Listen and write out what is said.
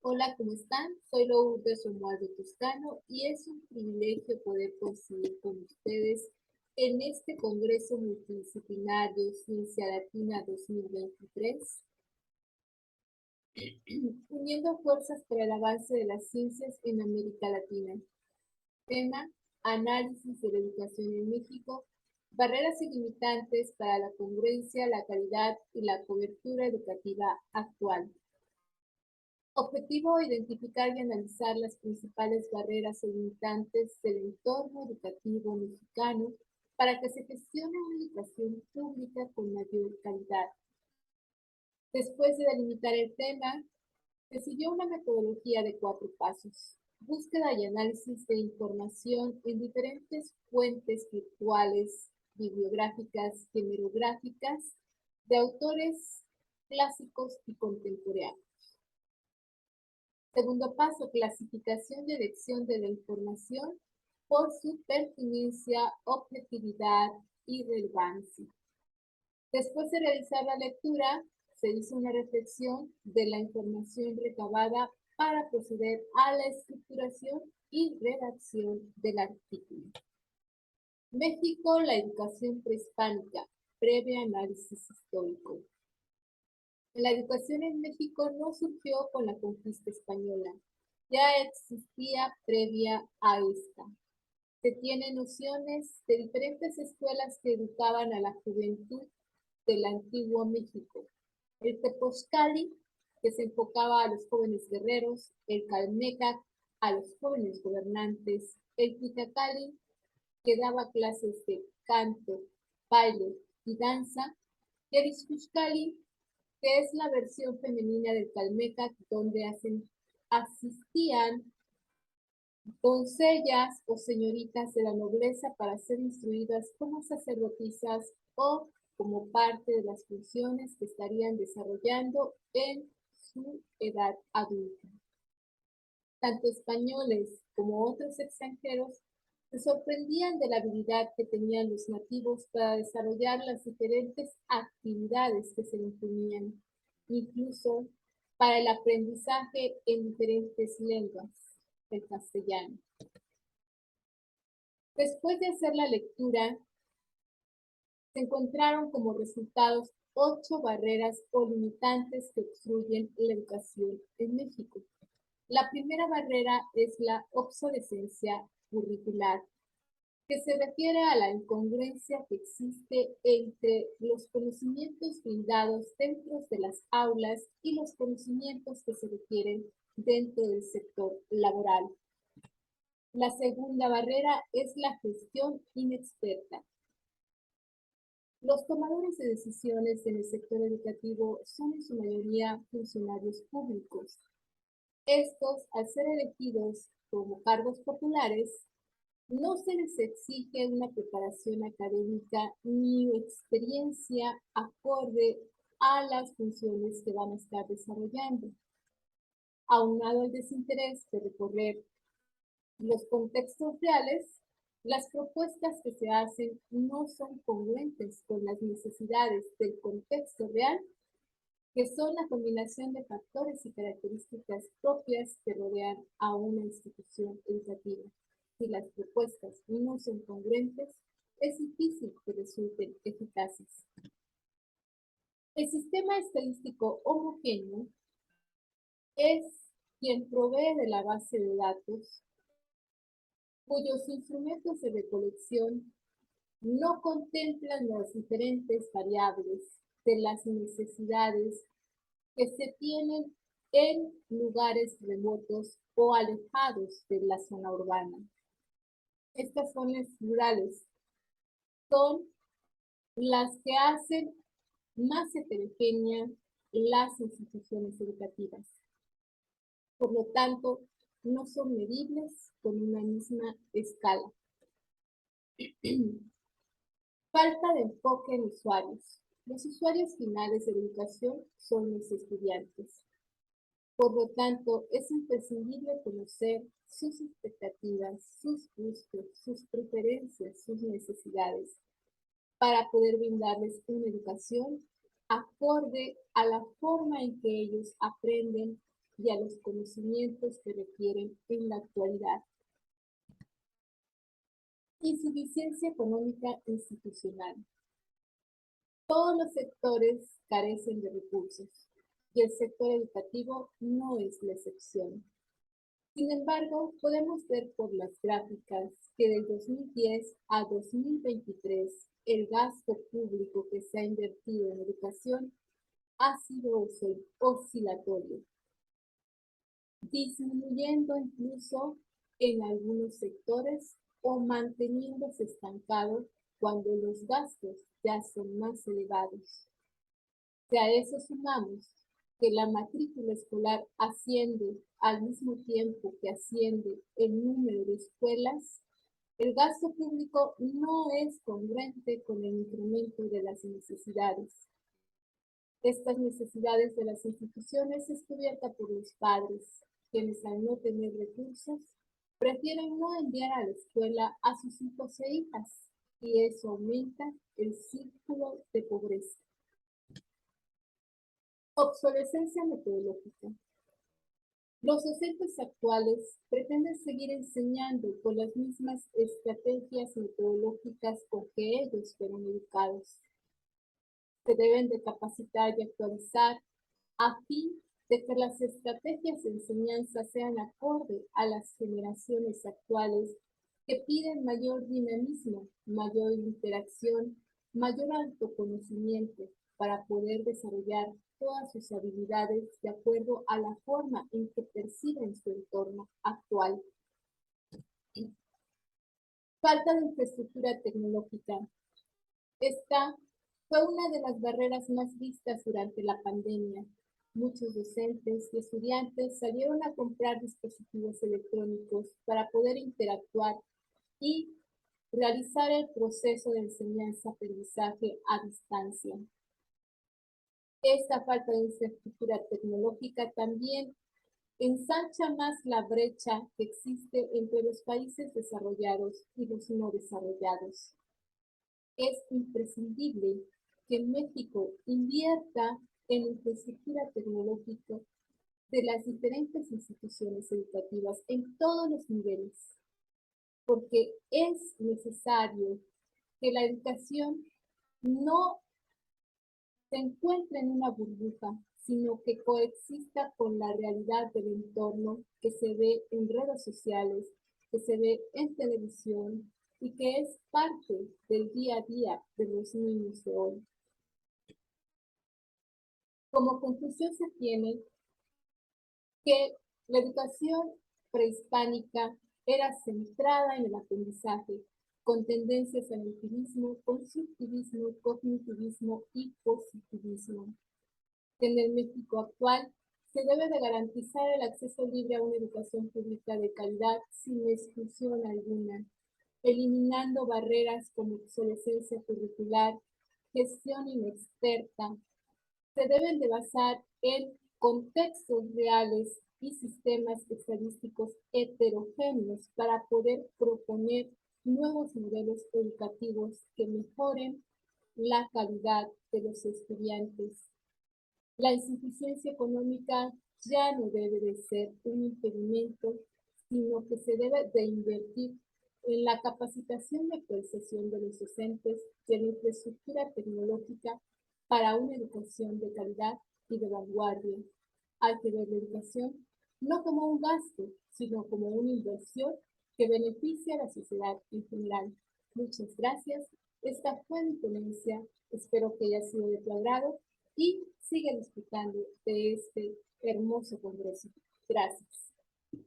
Hola, ¿cómo están? Soy Lourdes Romualdo Toscano y es un privilegio poder coincidir con ustedes en este Congreso Multidisciplinario Ciencia Latina 2023, uniendo fuerzas para el avance de las ciencias en América Latina. Tema: Análisis de la educación en México, barreras y limitantes para la congruencia, la calidad y la cobertura educativa actual. Objetivo: identificar y analizar las principales barreras o limitantes del entorno educativo mexicano para que se gestione una educación pública con mayor calidad. Después de delimitar el tema, se siguió una metodología de 4 pasos: búsqueda y análisis de información en diferentes fuentes virtuales, bibliográficas y hemerográficas de autores clásicos y contemporáneos. Segundo paso: clasificación y elección de la información por su pertinencia, objetividad y relevancia. Después de realizar la lectura, se hizo una reflexión de la información recabada para proceder a la estructuración y redacción del artículo. México, la educación prehispánica, previo análisis histórico. La educación en México no surgió con la conquista española, ya existía previa a esta. Se tienen nociones de diferentes escuelas que educaban a la juventud del antiguo México. El Tepozcali, que se enfocaba a los jóvenes guerreros; el Calmecac, a los jóvenes gobernantes; el Cuitacali, que daba clases de canto, baile y danza; y el Ixcuxcali, que es la versión femenina del Calmecac, donde asistían doncellas o señoritas de la nobleza para ser instruidas como sacerdotisas o como parte de las funciones que estarían desarrollando en su edad adulta. Tanto españoles como otros extranjeros se sorprendían de la habilidad que tenían los nativos para desarrollar las diferentes actividades que se imponían, incluso para el aprendizaje en diferentes lenguas, el castellano. Después de hacer la lectura, se encontraron como resultados 8 barreras o limitantes que obstruyen la educación en México. La primera barrera es la obsolescencia curricular, que se refiere a la incongruencia que existe entre los conocimientos brindados dentro de las aulas y los conocimientos que se requieren dentro del sector laboral. La segunda barrera es la gestión inexperta. Los tomadores de decisiones en el sector educativo son en su mayoría funcionarios públicos. Estos, al ser elegidos como cargos populares, no se les exige una preparación académica ni experiencia acorde a las funciones que van a estar desarrollando. Aunado al desinterés de recorrer los contextos reales, las propuestas que se hacen no son congruentes con las necesidades del contexto real, que son la combinación de factores y características propias que rodean a una institución educativa. Si las propuestas no son congruentes, es difícil que resulten eficaces. El sistema estadístico homogéneo es quien provee de la base de datos cuyos instrumentos de recolección no contemplan las diferentes variables de las necesidades que se tienen en lugares remotos o alejados de la zona urbana. Estas zonas rurales son las que hacen más heterogéneas las instituciones educativas. Por lo tanto, no son medibles con una misma escala. Falta de enfoque en usuarios. Los usuarios finales de la educación son los estudiantes. Por lo tanto, es imprescindible conocer sus expectativas, sus gustos, sus preferencias, sus necesidades, para poder brindarles una educación acorde a la forma en que ellos aprenden y a los conocimientos que requieren en la actualidad. Insuficiencia económica institucional. Todos los sectores carecen de recursos y el sector educativo no es la excepción. Sin embargo, podemos ver por las gráficas que del 2010 a 2023 el gasto público que se ha invertido en educación ha sido oscilatorio, disminuyendo incluso en algunos sectores o manteniéndose estancados cuando los gastos ya son más elevados. Si a eso sumamos que la matrícula escolar asciende al mismo tiempo que asciende el número de escuelas, el gasto público no es congruente con el incremento de las necesidades. Estas necesidades de las instituciones es cubierta por los padres, quienes al no tener recursos, prefieren no enviar a la escuela a sus hijos e hijas, y eso aumenta el círculo de pobreza. Obsolescencia metodológica. Los docentes actuales pretenden seguir enseñando con las mismas estrategias metodológicas con que ellos fueron educados. Se deben de capacitar y actualizar a fin de que las estrategias de enseñanza sean acorde a las generaciones actuales que piden mayor dinamismo, mayor interacción, mayor autoconocimiento para poder desarrollar todas sus habilidades de acuerdo a la forma en que perciben su entorno actual. Falta de infraestructura tecnológica. Esta fue una de las barreras más vistas durante la pandemia. Muchos docentes y estudiantes salieron a comprar dispositivos electrónicos para poder interactuar y realizar el proceso de enseñanza-aprendizaje a distancia. Esta falta de infraestructura tecnológica también ensancha más la brecha que existe entre los países desarrollados y los no desarrollados. Es imprescindible que México invierta en infraestructura tecnológica de las diferentes instituciones educativas en todos los niveles, porque es necesario que la educación no se encuentre en una burbuja, sino que coexista con la realidad del entorno que se ve en redes sociales, que se ve en televisión y que es parte del día a día de los niños de hoy. Como conclusión se tiene que la educación prehispánica era centrada en el aprendizaje, con tendencias al empirismo, constructivismo, cognitivismo y positivismo. En el México actual se debe de garantizar el acceso libre a una educación pública de calidad sin exclusión alguna, eliminando barreras como obsolescencia curricular, gestión inexperta. Se deben de basar en contextos reales y sistemas estadísticos heterogéneos para poder proponer nuevos modelos educativos que mejoren la calidad de los estudiantes. La insuficiencia económica ya no debe de ser un impedimento, sino que se debe de invertir en la capacitación y actualización de los docentes y en la infraestructura tecnológica para una educación de calidad y de vanguardia. Hay que ver la educación no como un gasto, sino como una inversión que beneficia a la sociedad en general. Muchas gracias. Esta fue mi ponencia. Espero que haya sido de tu agrado y sigue disfrutando de este hermoso congreso. Gracias.